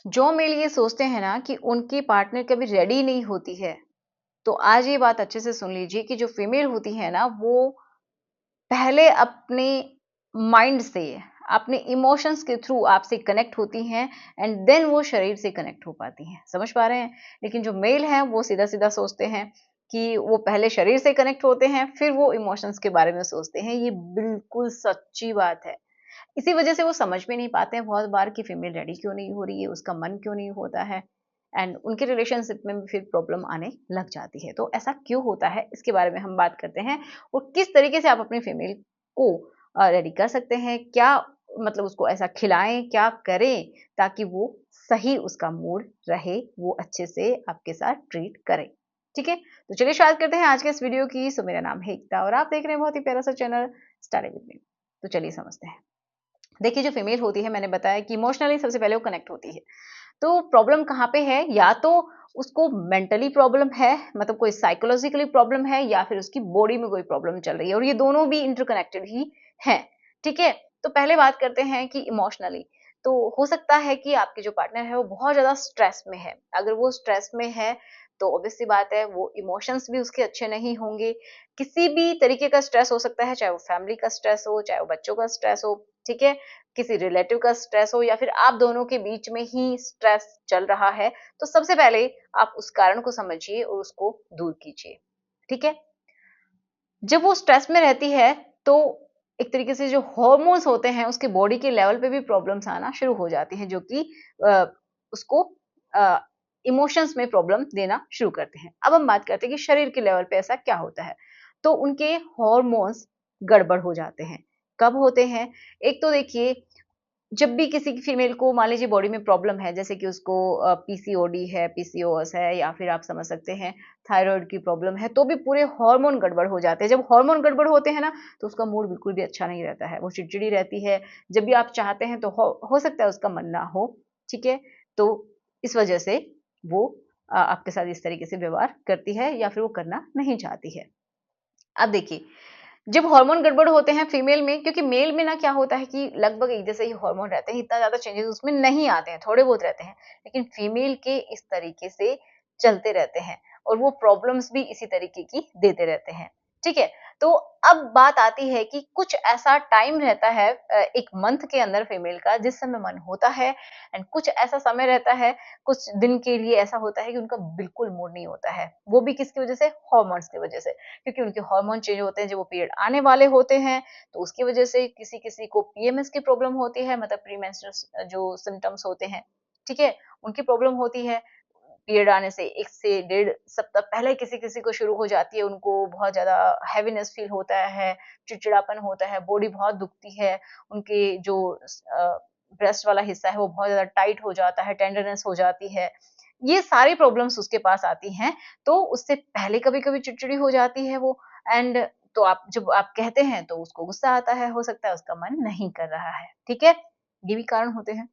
जो मेल ये सोचते हैं ना कि उनकी पार्टनर कभी रेडी नहीं होती है, तो आज ये बात अच्छे से सुन लीजिए कि जो फीमेल होती है ना, वो पहले अपने माइंड से, अपने इमोशंस के थ्रू आपसे कनेक्ट होती हैं एंड देन वो शरीर से कनेक्ट हो पाती हैं। समझ पा रहे हैं? लेकिन जो मेल हैं वो सीधा-सीधा सोचते हैं कि वो पहले शरीर से कनेक्ट होते हैं, फिर वो इमोशंस के बारे में सोचते हैं। ये बिल्कुल सच्ची बात है। इसी वजह से वो समझ में नहीं पाते हैं बहुत बार कि फीमेल रेडी क्यों नहीं हो रही है, उसका मन क्यों नहीं होता है एंड उनके रिलेशनशिप में भी फिर प्रॉब्लम आने लग जाती है। तो ऐसा क्यों होता है, इसके बारे में हम बात करते हैं और किस तरीके से आप अपनी फीमेल को रेडी कर सकते हैं। क्या मतलब उसको ऐसा खिलाएं, क्या करें ताकि वो सही उसका मूड रहे, वो अच्छे से आपके साथ ट्रीट करे। ठीक है, तो चलिए शुरुआत करते हैं आज के इस वीडियो की। सो मेरा नाम है एकता और आप देख रहे हैं बहुत ही प्यारा सा चैनल स्टार्ट विद मी। तो चलिए समझते हैं। देखिए, जो फीमेल होती है, मैंने बताया कि इमोशनली सबसे पहले वो कनेक्ट होती है। तो प्रॉब्लम कहाँ पे है? या तो उसको मेंटली प्रॉब्लम है, मतलब कोई साइकोलॉजिकली प्रॉब्लम है, या फिर उसकी बॉडी में कोई प्रॉब्लम चल रही है और ये दोनों भी इंटरकनेक्टेड ही हैं। ठीक है? तो पहले बात करते हैं कि इमोशनली। तो हो सकता है कि आपके जो पार्टनर है वो बहुत ज़्यादा स्ट्रेस में है। अगर वो स्ट्रेस में है तो ऑब्वियस सी बात है वो इमोशंस भी उसके अच्छे नहीं होंगे। किसी भी तरीके का स्ट्रेस हो सकता है, चाहे वो फैमिली का स्ट्रेस हो, चाहे वो बच्चों का स्ट्रेस हो, ठीक है? किसी रिलेटिव का स्ट्रेस हो या फिर आप दोनों के बीच में ही स्ट्रेस चल रहा है, तो सबसे पहले आप उस कारण को समझिए और उसको दूर कीजिए। ठीक है? जब वो स्ट्रेस में रहती है, तो एक तरीके से जो हॉर्मोन्स होते हैं, उसके बॉडी के लेवल पे भी प्रॉब्लम्स आना शुरू हो जाती हैं, जो कि अ, उसको अ, इमोशंस में प्रॉब्लम देना शुरू करते हैं। अब हम बात करते हैं कि शरीर के लेवल पे ऐसा क्या होता है? तो उनके हॉर्मोन्स गड़बड़ हो जाते हैं। कब होते हैं? एक तो देखिए, जब भी किसी की फीमेल को मान लीजिए बॉडी में प्रॉब्लम है, जैसे कि उसको पीसीओडी है, पीसीओएस है, या फिर आप समझ सकते हैं थायराइड की प्रॉब्लम है, तो भी पूरे हार्मोन गड़बड़ हो जाते हैं। जब हार्मोन गड़बड़ होते हैं ना, तो उसका मूड बिल्कुल भी अच्छा नहीं रहता है, वो चिड़चिड़ी रहती है। जब भी आप चाहते हैं तो हो सकता है उसका मन ना हो, ठीक है? तो इस वजह से वो आपके साथ इस तरीके से व्यवहार करती है या फिर वो करना नहीं चाहती है। अब देखिए, जब हार्मोन गड़बड़ होते हैं फीमेल में, क्योंकि मेल में ना क्या होता है कि लगभग एक जैसे ही हार्मोन रहते हैं, इतना ज़्यादा चेंजेस उसमें नहीं आते हैं, थोड़े बहुत रहते हैं। लेकिन फीमेल के इस तरीके से चलते रहते हैं और वो प्रॉब्लम्स भी इसी तरीके की देते रहते हैं। ठीक है? तो अब बात आती है कि कुछ ऐसा टाइम रहता है 1 मंथ के अंदर फीमेल का जिस समय मन होता है एंड कुछ ऐसा समय रहता है, कुछ दिन के लिए ऐसा होता है कि उनका बिल्कुल मूड नहीं होता है। वो भी किसकी वजह से? हॉर्मोन्स की वजह से। क्योंकि उनके हार्मोन चेंज होते हैं, जब वो पीरियड आने वाले होते हैं, तो उसकी वजह से किसी-किसी को पीएमएस की प्रॉब्लम होती है, मतलब प्री मेंस्ट्रुअल जो सिम्पटम्स होते हैं, ठीक है? उनकी प्रॉब्लम होती है। पीरियड आने से 1 से डेढ़ सप्ताह पहले किसी-किसी को शुरू हो जाती है, उनको बहुत ज़्यादा हैवीनेस फील होता है, चिड़चिड़ापन होता है, बॉडी बहुत दुखती है, उनके जो ब्रेस्ट वाला हिस्सा है वो बहुत ज़्यादा टाइट हो जाता है, टेंडरनेस हो जाती है। ये सारी प्रॉब्लम्स उसके पास आती हैं, तो उससे पहले कभी-कभी चिड़चिड़ी हो जाती है वो एंड तो आप जब आप कहते हैं तो उसको गुस्सा आता है, हो सकता है उसका मन नहीं कर रहा है, ठीक है? ये भी कारण होते हैं।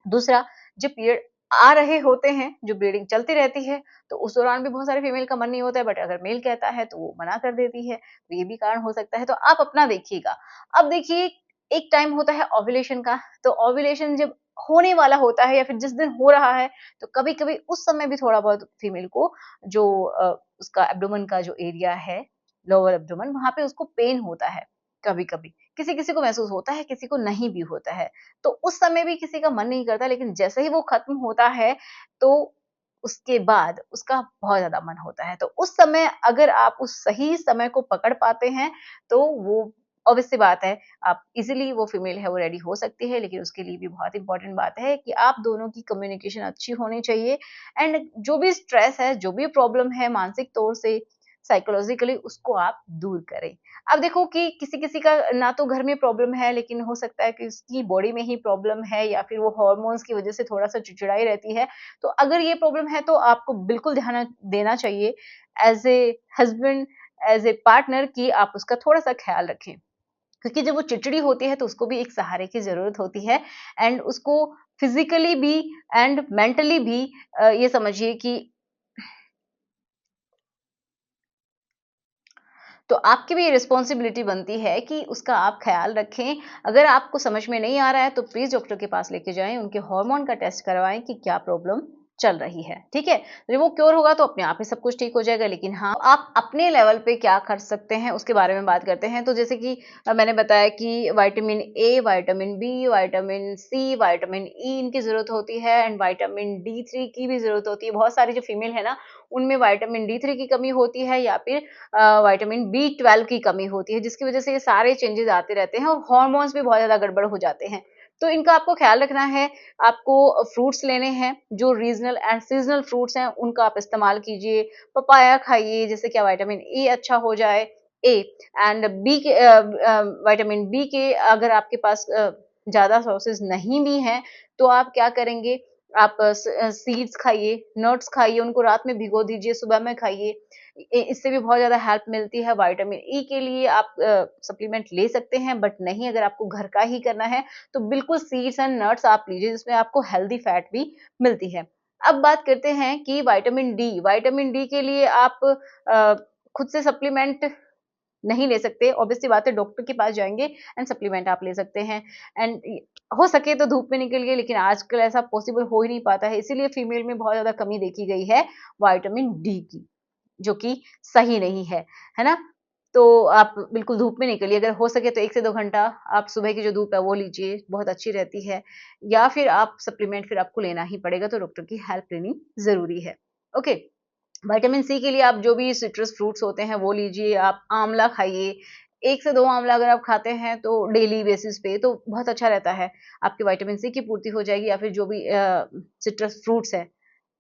दूसरा, जब पीरियड आ रहे होते हैं, जो ब्लीडिंग चलती रहती है, तो उस दौरान भी बहुत सारे फीमेल का मन नहीं होता है, बट अगर मेल कहता है तो वो मना कर देती है, तो ये भी कारण हो सकता है। तो आप अपना देखिएगा। अब देखिए, एक टाइम होता है ओव्यूलेशन का, तो ओव्यूलेशन जब होने वाला होता है या फिर जिस दिन हो रहा है, तो कभी-कभी उस समय भी थोड़ा बहुत फीमेल को जो उसका एब्डोमेन का जो एरिया है, लोअर एब्डोमेन, वहाँ पे उसको पेन होता है, कभी-कभी। किसी-किसी को महसूस होता है, किसी को नहीं भी होता है। तो उस समय भी किसी का मन नहीं करता, लेकिन जैसे ही वो खत्म होता है, तो उसके बाद उसका बहुत ज़्यादा मन होता है। तो उस समय अगर आप उस सही समय को पकड़ पाते हैं, तो वो ऑब्वियस सी बात है, आप इज़िली वो फीमेल है वो रेडी हो सकती है, लेकिन उसके लिए भी बहुत इम्पोर्टेंट बात है कि आप दोनों की कम्युनिकेशन अच्छी होनी चाहिए एंड जो भी स्ट्रेस है, जो भी प्रॉब्लम है मानसिक तौर से, साइकोलॉजिकली उसको आप दूर करें। अब देखो कि किसी-किसी का ना तो घर में प्रॉब्लम है, लेकिन हो सकता है कि उसकी बॉडी में ही प्रॉब्लम है या फिर वो हार्मोन्स की वज़ह से थोड़ा-सा चिड़चिड़ाई रहती है। तो अगर ये प्रॉब्लम है तो आपको बिल्कुल ध्यान देना चाहिए as a husband, as a partner कि आप उसका थोड़ा-सा ख़्याल रखें। क्योंकि जब वो चिड़चिड़ी होती है तो उसको भी एक सहारे की ज़रूरत होती है एंड उसको फिज़िकली भी एंड मेंटली भी ये समझिए कि तो आपकी भी रिस्पॉन्सिबिलिटी बनती है कि उसका आप ख्याल रखें। अगर आपको समझ में नहीं आ रहा है तो प्लीज़ डॉक्टर के पास लेके जाएँ, उनके हार्मोन का टेस्ट करवाएँ कि क्या प्रॉब्लम चल रही है, ठीक है? जब वो क्योर होगा तो अपने आप ही सब कुछ ठीक हो जाएगा। लेकिन हाँ, आप अपने लेवल पे क्या कर सकते हैं उसके बारे में बात करते हैं। तो जैसे कि मैंने बताया कि vitamin A, vitamin B, vitamin C, vitamin E इनकी ज़रूरत होती है एंड विटामिन डी 3 की भी ज़रूरत होती है। बहुत सारी जो फीमेल है ना, उनमें विटामिन डी 3 की कमी होती है या फिर विटामिन बी 12 की कमी होती है, जिसकी वजह से ये सारे चेंजेस आते रहते हैं और हार्मोन्स भी बहुत ज़्यादा गड़बड़ हो जाते हैं। तो इनका आपको ख्याल रखना है। आपको फ्रूट्स लेने हैं, जो रीजनल एंड सीजनल फ्रूट्स हैं, उनका आप इस्तेमाल कीजिए। पपाया खाइए, जिससे क्या विटामिन ए अच्छा हो जाए, ए एंड बी के विटामिन बी के अगर आपके पास ज़्यादा सोर्सेज़ नहीं भी हैं, तो आप क्या करेंगे, आप सीड्स खाइए, नट्स खाइए, उनको रात में भिगो दीजिए, सुबह में खाइए। इससे भी बहुत ज़्यादा हेल्प मिलती है। विटामिन ई के लिए आप सप्लीमेंट ले सकते हैं, बट नहीं, अगर आपको घर का ही करना है, तो बिल्कुल सीड्स एंड नट्स आप लीजिए, जिसमें आपको हेल्दी फैट भी मिलती है। अब बात करते हैं कि विटामिन डी के लिए आप अ, खुद से सप्लीमेंट नहीं ले सकते, ऑब्वियस सी बात है, डॉक्टर के पास जाएँगे एंड सप्लीमेंट आप ले सकते हैं एंड हो सके तो धूप में निकलिए, लेकिन आजकल ऐसा पॉसिबल हो ही नहीं पाता है, इसीलिए फीमेल में बहुत ज़्यादा कमी देखी गई है विटामिन डी की, जो कि सही नहीं है ना? तो आप बिल्कुल धूप में निकलिए, अगर हो सके तो 1 से 2 घंटा आप सुबह की जो धूप है वो लीजिए, बहुत अच्छी रहती है, या फिर आप सप्लीमेंट फिर आपको लेना ही पड़ेगा, तो डॉक्टर की हेल्प लेनी ज़रूरी है। ओके। विटामिन सी के लिए आप जो भी सिट्रस फ्रूट्स होते हैं वो लीजिए, आप आंवला खाइए। 1 से 2 आंवला अगर आप खाते हैं तो डेली बेसिस पे तो बहुत अच्छा रहता है। आपकी विटामिन सी की पूर्ति हो जाएगी, या फिर जो भी सिट्रस फ्रूट्स हैं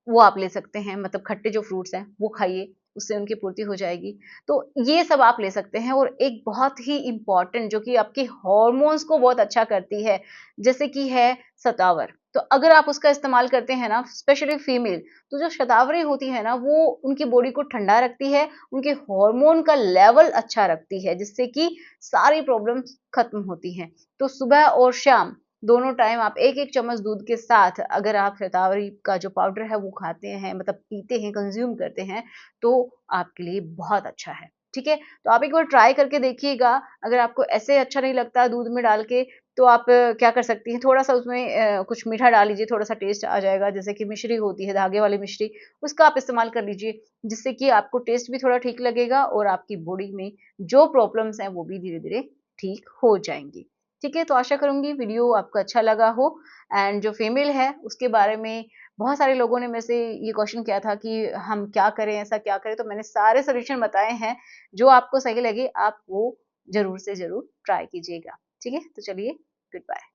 वो आप ले सकते हैं, मतलब खट्टे जो फ्रूट्स हैं वो खाइए, उससे उनकी पूर्ति हो जाएगी। तो ये सब आप ले सकते हैं। और एक बहुत ही इम्पोर्टेंट जो कि आपके हार्मोन्स को बहुत अच्छा करती है, जैसे कि है शतावर। तो अगर आप उसका इस्तेमाल करते हैं ना, स्पेशली फीमेल, तो जो शतावरी होती है ना, वो उनकी बॉडी को ठंडा रखती है, उनके हार्मोन का लेवल अच्छा रखती है, जिससे कि सारी प्रॉब्लम्स खत्म होती हैं। तो सुबह और शाम दोनों टाइम आप 1-1 चम्मच दूध के साथ अगर आप शतावरी का जो पाउडर है वो खाते हैं, मतलब पीते हैं, कंज़्यूम करते हैं, तो आपके लिए बहुत अच्छा है, ठीक है? तो आप एक बार ट्राई करके देखिएगा। अगर आपको ऐसे अच्छा नहीं लगता दूध में डाल के, तो आप क्या कर सकती हैं, थोड़ा-सा उसमें कुछ मीठा डाल लीजिए, थोड़ा-सा टेस्ट आ जाएगा, जैसे कि मिश्री होती है, धागे वाली मिश्री, उसका आप इस्तेमाल कर लीजिए, जिससे कि आपको टेस्ट भी थोड़ा ठीक लगेगा और आपकी बॉडी में जो प्रॉब्लम्स हैं, वो भी धीरे-धीरे ठीक हो जाएँगी। ठीक है, तो आशा करूँगी वीडियो आपको अच्छा लगा हो एंड जो फीमेल है उसके बारे में बहुत सारे लोगों ने मेरे से ये क्वेश्चन किया था कि हम क्या करें, ऐसा क्या करें? तो मैंने सारे सॉल्यूशन बताए हैं, जो आपको सही लगे आप वो ज़रूर से ज़रूर ट्राई कीजिएगा। ठीक है? तो चलिए, गुड बाय।